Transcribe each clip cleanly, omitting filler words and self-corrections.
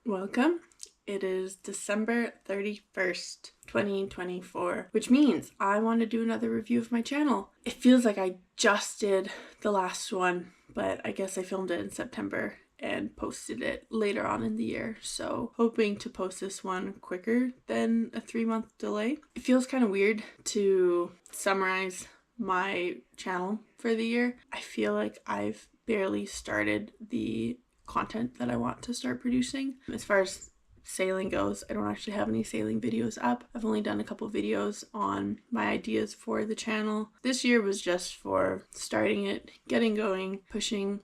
Welcome. It is December 31st, 2024, which means I want to do another review of my channel. It feels like I just did the last one, but I guess I filmed it in September and posted it later on in the year. So hoping to post this one quicker than a 3-month delay. It feels kind of weird to summarize my channel for the year. I feel like I've barely started the content that I want to start producing. As far as sailing goes, I don't actually have any sailing videos up. I've only done a couple videos on my ideas for the channel. This year was just for starting it, getting going, pushing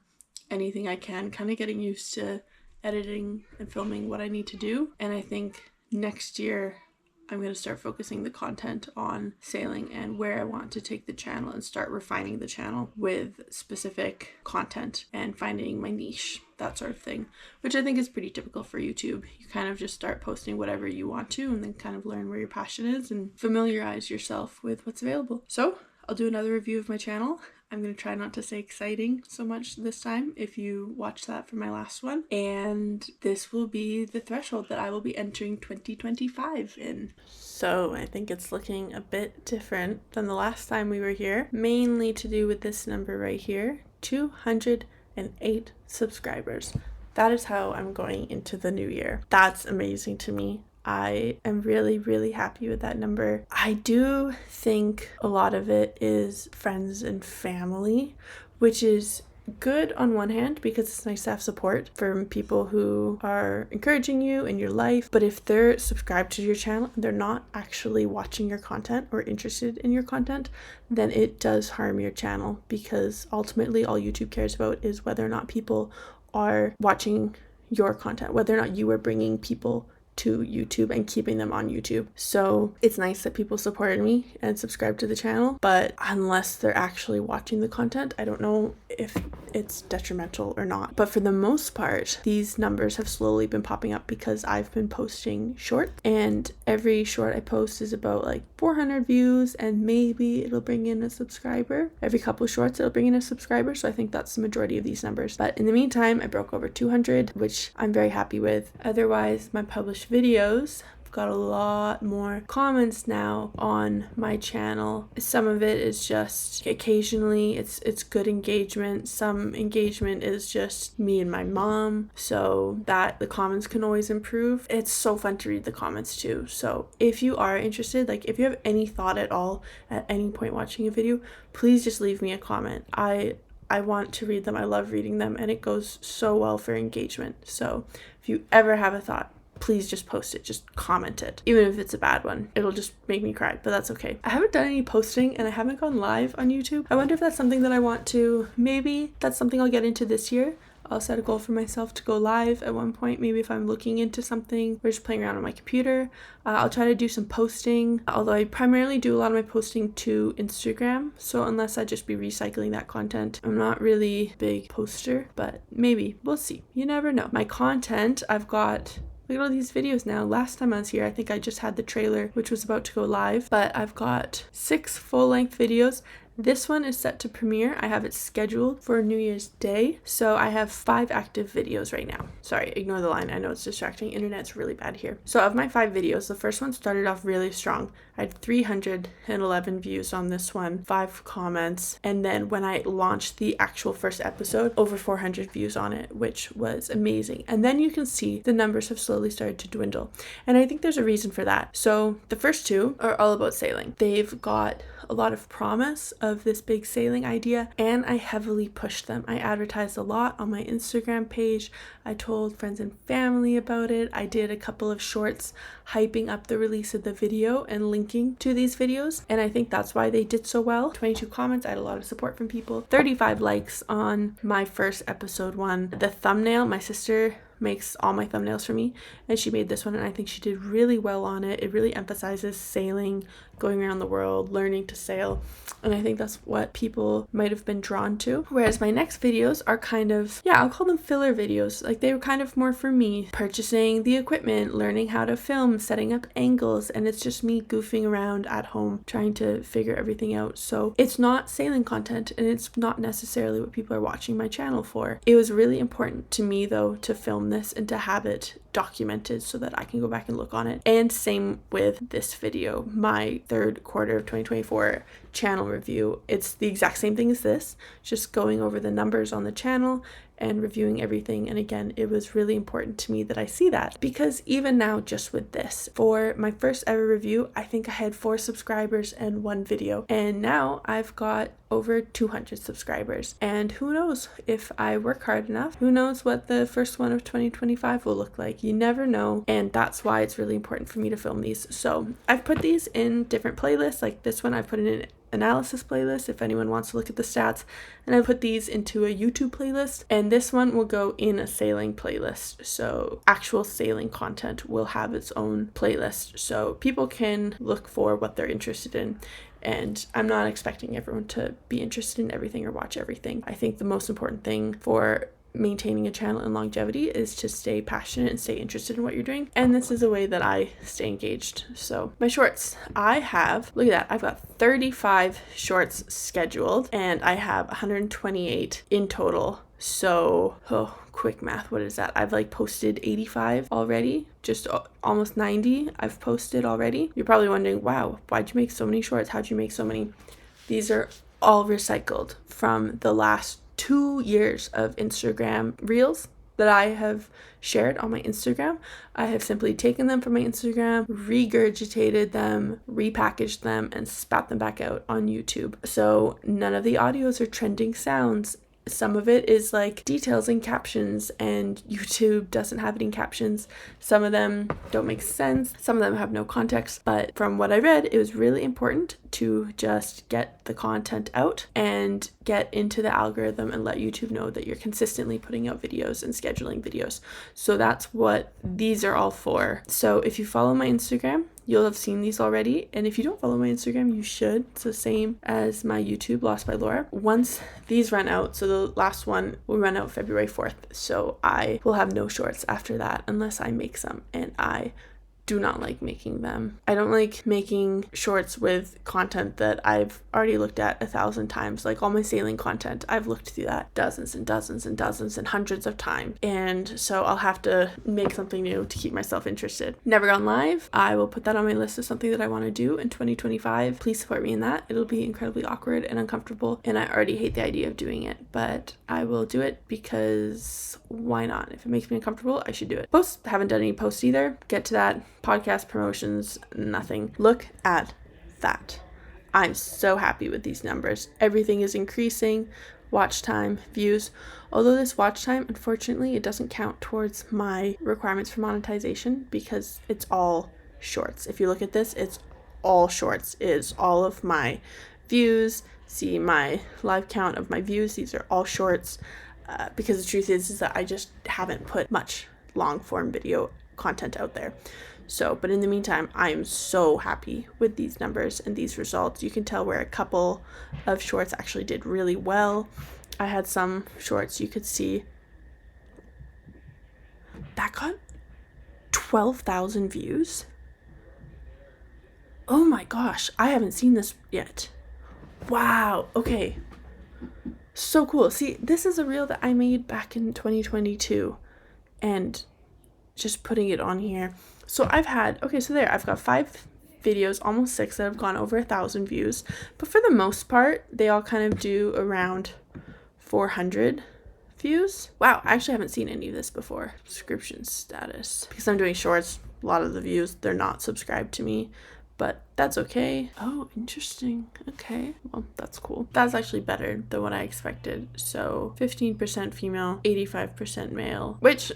anything I can, kind of getting used to editing and filming what I need to do. And I think next year I'm going to start focusing the content on sailing and where I want to take the channel and start refining the channel with specific content and finding my niche, that sort of thing, which I think is pretty typical for YouTube. You kind of just start posting whatever you want to and then kind of learn where your passion is and familiarize yourself with what's available. So I'll do another review of my channel. I'm going to try not to say exciting so much this time if you watch that from my last one. And this will be the threshold that I will be entering 2025 in. So I think it's looking a bit different than the last time we were here, mainly to do with this number right here, 208 subscribers. That is how I'm going into the new year. That's amazing to me. I am really, really happy with that number. I do think a lot of it is friends and family, which is good on one hand because it's nice to have support from people who are encouraging you in your life. But if they're subscribed to your channel and they're not actually watching your content or interested in your content, then it does harm your channel, because ultimately all YouTube cares about is whether or not people are watching your content, whether or not you are bringing people to YouTube and keeping them on YouTube. So it's nice that people supported me and subscribed to the channel, but unless they're actually watching the content, I don't know if it's detrimental or not. But for the most part, these numbers have slowly been popping up because I've been posting shorts, and every short I post is about like 400 views, and maybe it'll bring in a subscriber. Every couple shorts it'll bring in a subscriber, so I think that's the majority of these numbers. But in the meantime, I broke over 200, which I'm very happy with. Otherwise, my published videos, I've got a lot more comments now on my channel. Some of it is just occasionally it's good engagement. Some engagement is just me and my mom, so that the comments can always improve. It's so fun to read the comments too. So if you are interested, like if you have any thought at all at any point watching a video, please just leave me a comment. I want to read them. I love reading them, and it goes so well for engagement. So if you ever have a thought, please just post it, just comment it. Even if it's a bad one, it'll just make me cry, but that's okay. I haven't done any posting and I haven't gone live on YouTube. I wonder if that's something that I want to, maybe that's something I'll get into this year. I'll set a goal for myself to go live at one point, maybe if I'm looking into something or just playing around on my computer. I'll try to do some posting, although I primarily do a lot of my posting to Instagram, so unless I just be recycling that content, I'm not really a big poster, but maybe, we'll see. You never know. My content, I've got, look at all these videos now. Last time I was here, I think I just had the trailer, which was about to go live, but I've got 6 full-length videos. This one is set to premiere. I have it scheduled for New Year's Day, so I have 5 active videos right now. Sorry, ignore the line. I know it's distracting. Internet's really bad here. So of my 5 videos, the first one started off really strong. I had 311 views on this one, 5 comments, and then when I launched the actual first episode, over 400 views on it, which was amazing. And then you can see the numbers have slowly started to dwindle, and I think there's a reason for that. So the first 2 are all about sailing. They've got a lot of promise of this big sailing idea, and I heavily pushed them. I advertised a lot on my Instagram page. I told friends and family about it. I did a couple of shorts hyping up the release of the video and linking to these videos, and I think that's why they did so well. 22 comments, I had a lot of support from people. 35 likes on my first episode one. The thumbnail, my sister makes all my thumbnails for me, and she made this one, and I think she did really well on it. It really emphasizes sailing, going around the world, learning to sail, and I think that's what people might have been drawn to. Whereas my next videos are kind of, I'll call them filler videos. Like, they were kind of more for me, purchasing the equipment, learning how to film, setting up angles, and it's just me goofing around at home trying to figure everything out. So it's not sailing content, and it's not necessarily what people are watching my channel for. It was really important to me though to film this and to have it documented so that I can go back and look on it. And same with this video, my third quarter of 2024 channel review. It's the exact same thing as this, just going over the numbers on the channel and reviewing everything. And again, it was really important to me that I see that, because even now, just with this, for my first ever review, I think I had 4 subscribers and 1 video, and now I've got over 200 subscribers. And who knows, if I work hard enough, who knows what the first one of 2025 will look like. You never know, and that's why it's really important for me to film these. So I've put these in different playlists. Like this one, I've put in an analysis playlist if anyone wants to look at the stats, and I put these into a YouTube playlist, and this one will go in a sailing playlist. So actual sailing content will have its own playlist, so people can look for what they're interested in. And I'm not expecting everyone to be interested in everything or watch everything. I think the most important thing for maintaining a channel and longevity is to stay passionate and stay interested in what you're doing, and this is a way that I stay engaged. So my shorts, I have, look at that, I've got 35 shorts scheduled and I have 128 in total. So quick math, what is that? I've like posted 85 already, just almost 90 I've posted already. You're probably wondering, wow, why'd you make so many shorts? How'd you make so many? These are all recycled from the last 2 years of Instagram reels that I have shared on my Instagram. I have simply taken them from my Instagram, regurgitated them, repackaged them, and spat them back out on YouTube. So none of the audios are trending sounds. Some of it is like details and captions, and YouTube doesn't have it in captions. Some of them don't make sense. Some of them have no context. But from what I read, it was really important to just get the content out and get into the algorithm and let YouTube know that you're consistently putting out videos and scheduling videos. So that's what these are all for. So if you follow my Instagram, you'll have seen these already, and if you don't follow my Instagram, you should. It's the same as my YouTube, Lost by Laura. Once these run out, so the last one will run out February 4th, so I will have no shorts after that unless I make some, and I do not like making them. I don't like making shorts with content that I've already looked at 1,000 times. Like all my sailing content, I've looked through that dozens and dozens and dozens and hundreds of times. And so I'll have to make something new to keep myself interested. Never Gone Live, I will put that on my list as something that I want to do in 2025. Please support me in that. It'll be incredibly awkward and uncomfortable, and I already hate the idea of doing it, but I will do it because why not? If it makes me uncomfortable, I should do it. Posts, haven't done any posts either. Get to that. Podcast promotions, nothing. Look at that. I'm so happy with these numbers. Everything is increasing. Watch time, views. Although this watch time, unfortunately, it doesn't count towards my requirements for monetization because it's all shorts. If you look at this, it's all shorts. It is all of my views. See my live count of my views. These are all shorts because the truth is that I just haven't put much long form video content out there. So, but in the meantime, I'm so happy with these numbers and these results. You can tell where a couple of shorts actually did really well. I had some shorts you could see that got 12,000 views. Oh my gosh, I haven't seen this yet. Wow, okay. So cool. See, this is a reel that I made back in 2022 and just putting it on here. So I've got 5 videos, almost 6, that have gone over 1,000 views. But for the most part, they all kind of do around 400 views. Wow, I actually haven't seen any of this before. Subscription status. Because I'm doing shorts, a lot of the views, they're not subscribed to me. But that's okay. Oh, interesting. Okay. Well, that's cool. That's actually better than what I expected. So 15% female, 85% male, which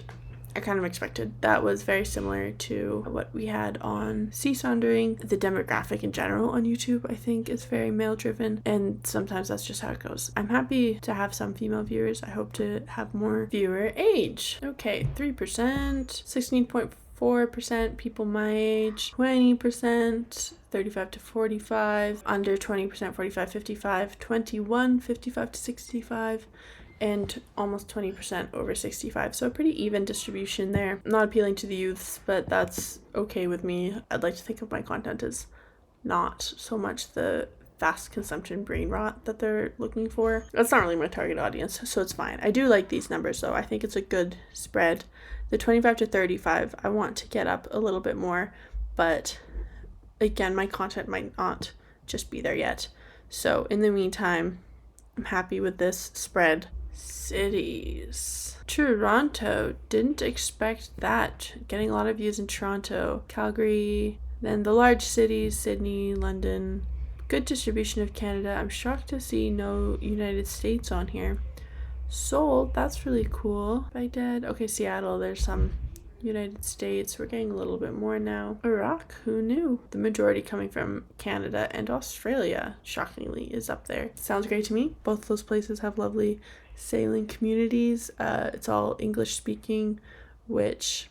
I kind of expected. That was very similar to what we had on Sea Saundering. The demographic in general on YouTube, I think, is very male driven, and sometimes that's just how it goes. I'm happy to have some female viewers. I hope to have more viewer age. Okay, 3%, 16.4% people my age, 20%, 35 to 45, under 20%, 45, 55, 21, 55 to 65, and almost 20% over 65. So a pretty even distribution there. Not appealing to the youths, but that's okay with me. I'd like to think of my content as not so much the fast consumption brain rot that they're looking for. That's not really my target audience, so it's fine. I do like these numbers though. I think it's a good spread. The 25 to 35, I want to get up a little bit more, but again, my content might not just be there yet. So in the meantime, I'm happy with this spread. Cities. Toronto. Didn't expect that. Getting a lot of views in Toronto. Calgary. Then the large cities, Sydney, London. Good distribution of Canada. I'm shocked to see no United States on here. Seoul, that's really cool. Baghdad. Okay, Seattle, there's some United States. We're getting a little bit more now. Iraq, who knew? The majority coming from Canada and Australia, shockingly, is up there. Sounds great to me. Both those places have lovely sailing communities. It's all English speaking, which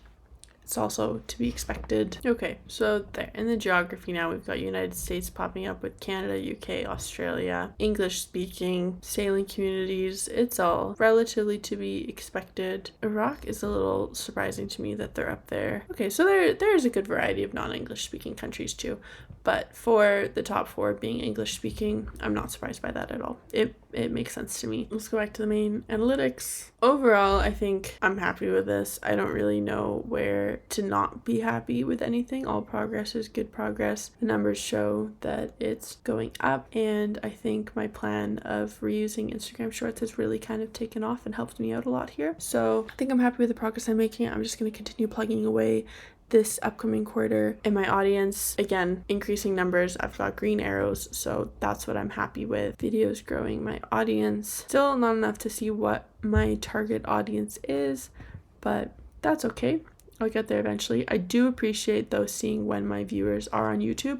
it's also to be expected. Okay, so there. In the geography now, we've got United States popping up with Canada, UK, Australia, English speaking, sailing communities. It's all relatively to be expected. Iraq is a little surprising to me that they're up there. Okay, so there's a good variety of non-English speaking countries too. But for the top 4 being English speaking, I'm not surprised by that at all. It makes sense to me. Let's go back to the main analytics. Overall, I think I'm happy with this. I don't really know where to not be happy with anything. All progress is good progress. The numbers show that it's going up, and I think my plan of reusing Instagram Shorts has really kind of taken off and helped me out a lot here. So I think I'm happy with the progress I'm making. I'm just going to continue plugging away this upcoming quarter, and my audience, again, increasing numbers. I've got green arrows, so that's what I'm happy with. Videos growing my audience. Still not enough to see what my target audience is, but that's okay. I'll get there eventually. I do appreciate though seeing when my viewers are on YouTube.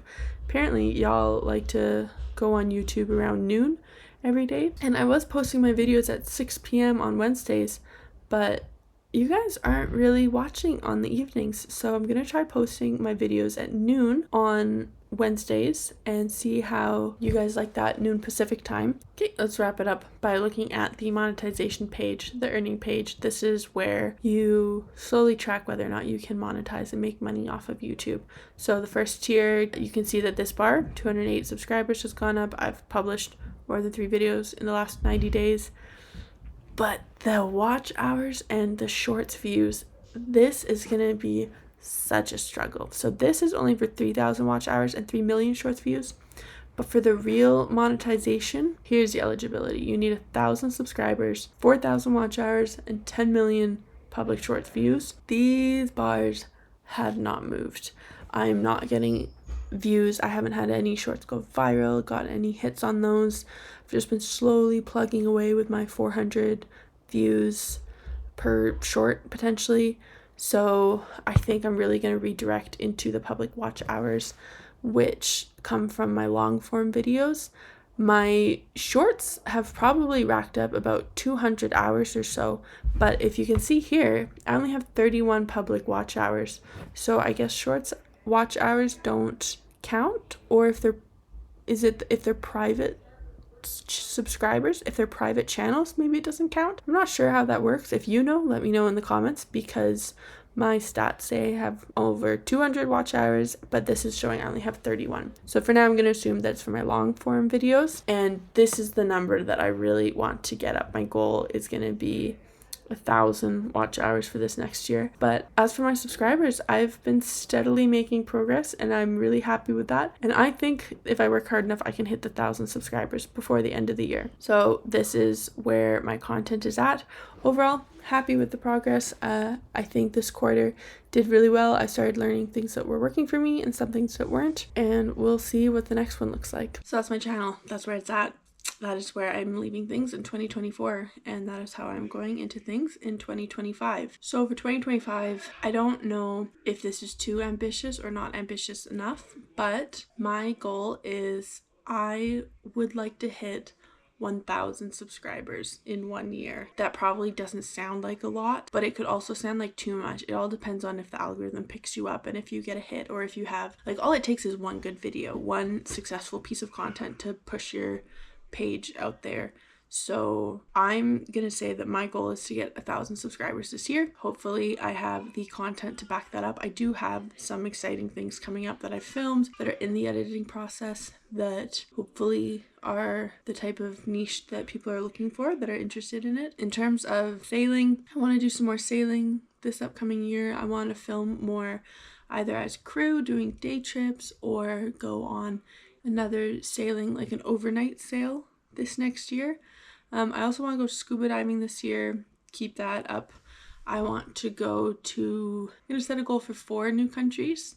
Apparently y'all like to go on YouTube around noon every day, and I was posting my videos at 6 p.m. on Wednesdays, but you guys aren't really watching on the evenings, so I'm gonna try posting my videos at noon on Wednesdays and see how you guys like that, noon Pacific time. Okay, let's wrap it up by looking at the monetization page, the earning page. This is where you slowly track whether or not you can monetize and make money off of YouTube. So the first tier, you can see that this bar, 208 subscribers, has gone up. I've published more than 3 videos in the last 90 days. But the watch hours and the shorts views, this is going to be such a struggle. So this is only for 3,000 watch hours and 3 million shorts views. But for the real monetization, here's the eligibility. You need 1,000 subscribers, 4,000 watch hours, and 10 million public shorts views. These bars have not moved. I'm not getting views. I haven't had any shorts go viral, got any hits on those. I've just been slowly plugging away with my 400 views per short potentially. So I think I'm really going to redirect into the public watch hours, which come from my long form videos. My shorts have probably racked up about 200 hours or so, but if you can see here, I only have 31 public watch hours. So I guess shorts watch hours don't count, or if they're private subscribers, if they're private channels, maybe it doesn't count. I'm not sure how that works. If you know, let me know in the comments, because my stats say I have over 200 watch hours, but this is showing I only have 31. So for now, I'm going to assume that's for my long form videos, and this is the number that I really want to get up. My goal is going to be 1,000 watch hours for this next year. But as for my subscribers, I've been steadily making progress, and I'm really happy with that. And I think if I work hard enough, I can hit the 1,000 subscribers before the end of the year. So this is where my content is at. Overall, happy with the progress. I think this quarter did really well. I started learning things that were working for me and some things that weren't, and we'll see what the next one looks like. So that's my channel. That's where it's at. That is where I'm leaving things in 2024, and that is how I'm going into things in 2025. So for 2025, I don't know if this is too ambitious or not ambitious enough, but my goal is I would like to hit 1,000 subscribers in 1 year. That probably doesn't sound like a lot, but it could also sound like too much. It all depends on if the algorithm picks you up and if you get a hit, or if you have, like, all it takes is one good video, one successful piece of content to push your page out there. So I'm gonna say that my goal is to get 1,000 subscribers this year. Hopefully I have the content to back that up. I do have some exciting things coming up that I've filmed that are in the editing process that hopefully are the type of niche that people are looking for, that are interested in it. In terms of sailing, I want to do some more sailing this upcoming year. I want to film more either as crew doing day trips or go on another sailing, like an overnight sail this next year. I also want to go scuba diving this year, keep that up. I want to go to, I'm going to set a goal for 4 new countries,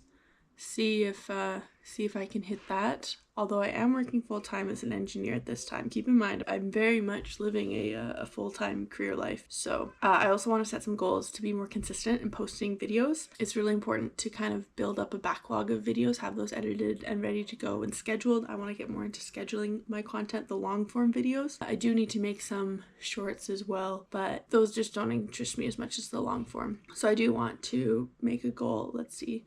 see if I can hit that. Although I am working full-time as an engineer at this time. Keep in mind, I'm very much living a full-time career life. So I also want to set some goals to be more consistent in posting videos. It's really important to kind of build up a backlog of videos, have those edited and ready to go and scheduled. I want to get more into scheduling my content, the long-form videos. I do need to make some shorts as well, but those just don't interest me as much as the long-form. So I do want to make a goal,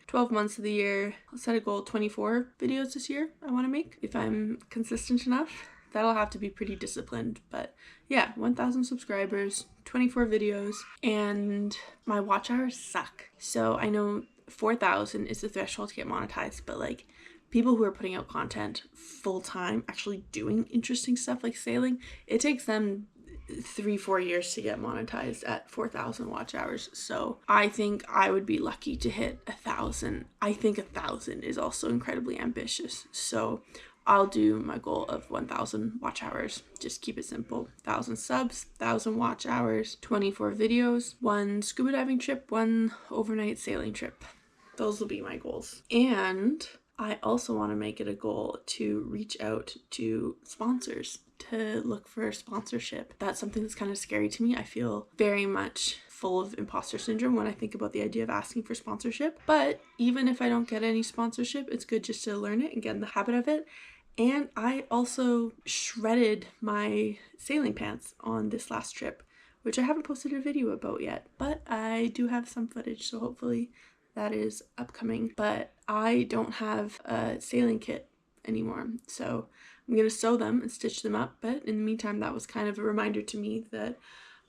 12 months of the year. I'll set a goal, 24 videos this year I want to make. If I'm consistent enough, that'll have to be pretty disciplined, but yeah, 1,000 subscribers, 24 videos, and my watch hours suck. So I know 4,000 is the threshold to get monetized, but like people who are putting out content full time, actually doing interesting stuff like sailing, it takes them 3-4 years to get monetized at 4,000 watch hours. So I think I would be lucky to hit 1,000. I think 1,000 is also incredibly ambitious. So I'll do my goal of 1,000 watch hours. Just keep it simple. 1,000 subs, 1,000 watch hours, 24 videos, 1 scuba diving trip, 1 overnight sailing trip. Those will be my goals. And I also want to make it a goal to reach out to sponsors, to look for sponsorship. That's something that's kind of scary to me. I feel very much full of imposter syndrome when I think about the idea of asking for sponsorship. But even if I don't get any sponsorship, it's good just to learn it and get in the habit of it. And I also shredded my sailing pants on this last trip, which I haven't posted a video about yet, but I do have some footage, so hopefully that is upcoming. But I don't have a sailing kit anymore, so I'm going to sew them and stitch them up. But in the meantime, that was kind of a reminder to me that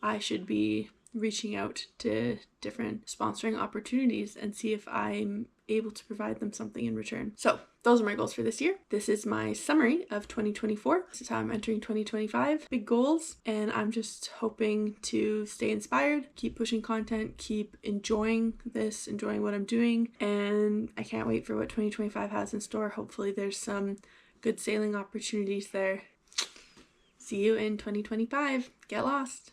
I should be reaching out to different sponsoring opportunities and see if I'm able to provide them something in return. So those are my goals for this year. This is my summary of 2024. This is how I'm entering 2025. Big goals, and I'm just hoping to stay inspired, keep pushing content, keep enjoying this, enjoying what I'm doing, and I can't wait for what 2025 has in store. Hopefully there's some good sailing opportunities there. See you in 2025. Get lost.